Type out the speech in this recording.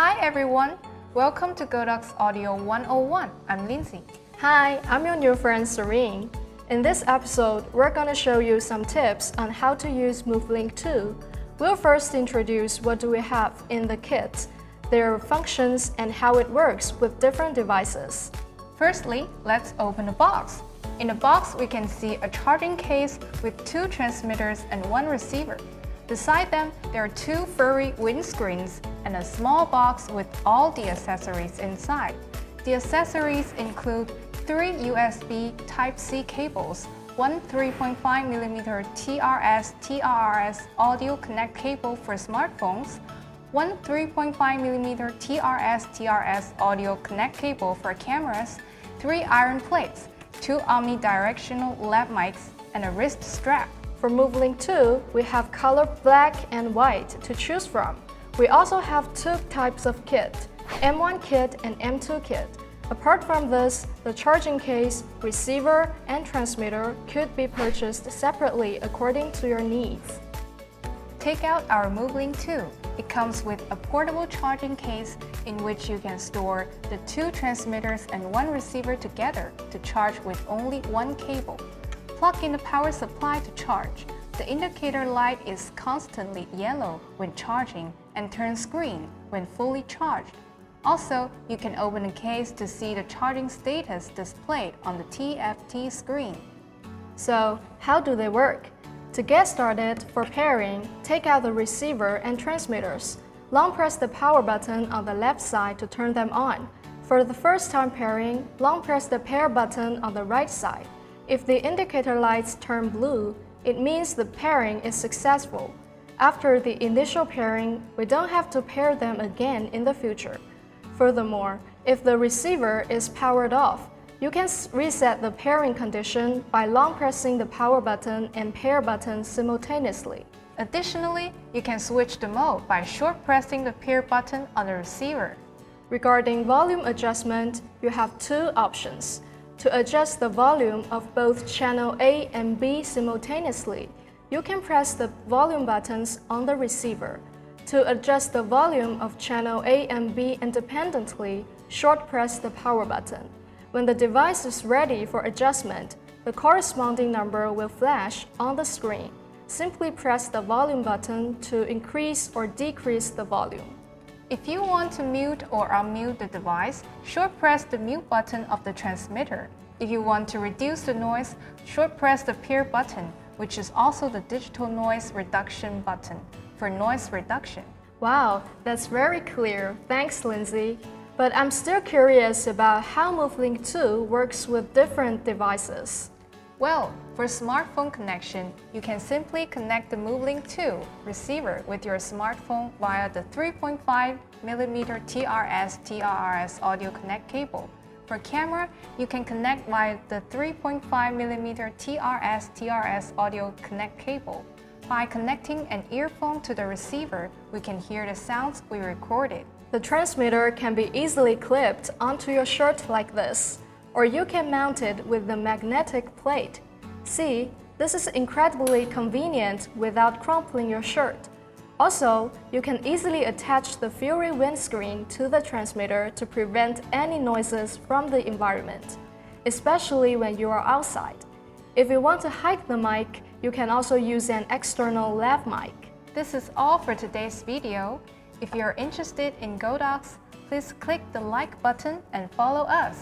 Hi everyone! Welcome to Godox Audio 101. I'm Lindsay. Hi, I'm your new friend Serene. In this episode, we're going to show you some tips on how to use Movelink II. We'll first introduce what do we have in the kit, their functions, and how it works with different devices. Firstly, let's open the box. In the box, we can see a charging case with 2 transmitters and 1 receiver. Beside them, there are 2 furry windscreens and a small box with all the accessories inside. The accessories include 3 USB Type-C cables, 1 3.5mm TRS audio connect cable for smartphones, 1 3.5mm TRS audio connect cable for cameras, 3 iron plates, 2 omnidirectional lav mics, and a wrist strap. For Movelink II, we have color black and white to choose from. We also have 2 types of kit, M1 kit and M2 kit. Apart from this, the charging case, receiver, and transmitter could be purchased separately according to your needs. Take out our Movelink II. It comes with a portable charging case in which you can store the 2 transmitters and 1 receiver together to charge with only 1 cable. Plug in the power supply to charge. The indicator light is constantly yellow when charging and turns green when fully charged. Also, you can open the case to see the charging status displayed on the TFT screen. So, how do they work? To get started, for pairing, take out the receiver and transmitters. Long press the power button on the left side to turn them on. For the first time pairing, long press the pair button on the right side. If the indicator lights turn blue, it means the pairing is successful. After the initial pairing, we don't have to pair them again in the future. Furthermore, if the receiver is powered off, you can reset the pairing condition by long pressing the power button and pair button simultaneously. Additionally, you can switch the mode by short pressing the pair button on the receiver. Regarding volume adjustment, you have 2 options. To adjust the volume of both channel A and B simultaneously, you can press the volume buttons on the receiver. To adjust the volume of channel A and B independently, short press the power button. When the device is ready for adjustment, the corresponding number will flash on the screen. Simply press the volume button to increase or decrease the volume. If you want to mute or unmute the device, short press the mute button of the transmitter. If you want to reduce the noise, short press the pair button, which is also the digital noise reduction button, for noise reduction. Wow, that's very clear. Thanks, Lindsay. But I'm still curious about how Movelink II works with different devices. Well, for smartphone connection, you can simply connect the Movelink II receiver with your smartphone via the 3.5mm TRS audio connect cable. For camera, you can connect via the 3.5mm TRS audio connect cable. By connecting an earphone to the receiver, we can hear the sounds we recorded. The transmitter can be easily clipped onto your shirt like this, or you can mount it with the magnetic plate. See, this is incredibly convenient without crumpling your shirt. Also, you can easily attach the furry windscreen to the transmitter to prevent any noises from the environment, especially when you are outside. If you want to hide the mic, you can also use an external lav mic. This is all for today's video. If you're interested in Godox, please click the like button and follow us.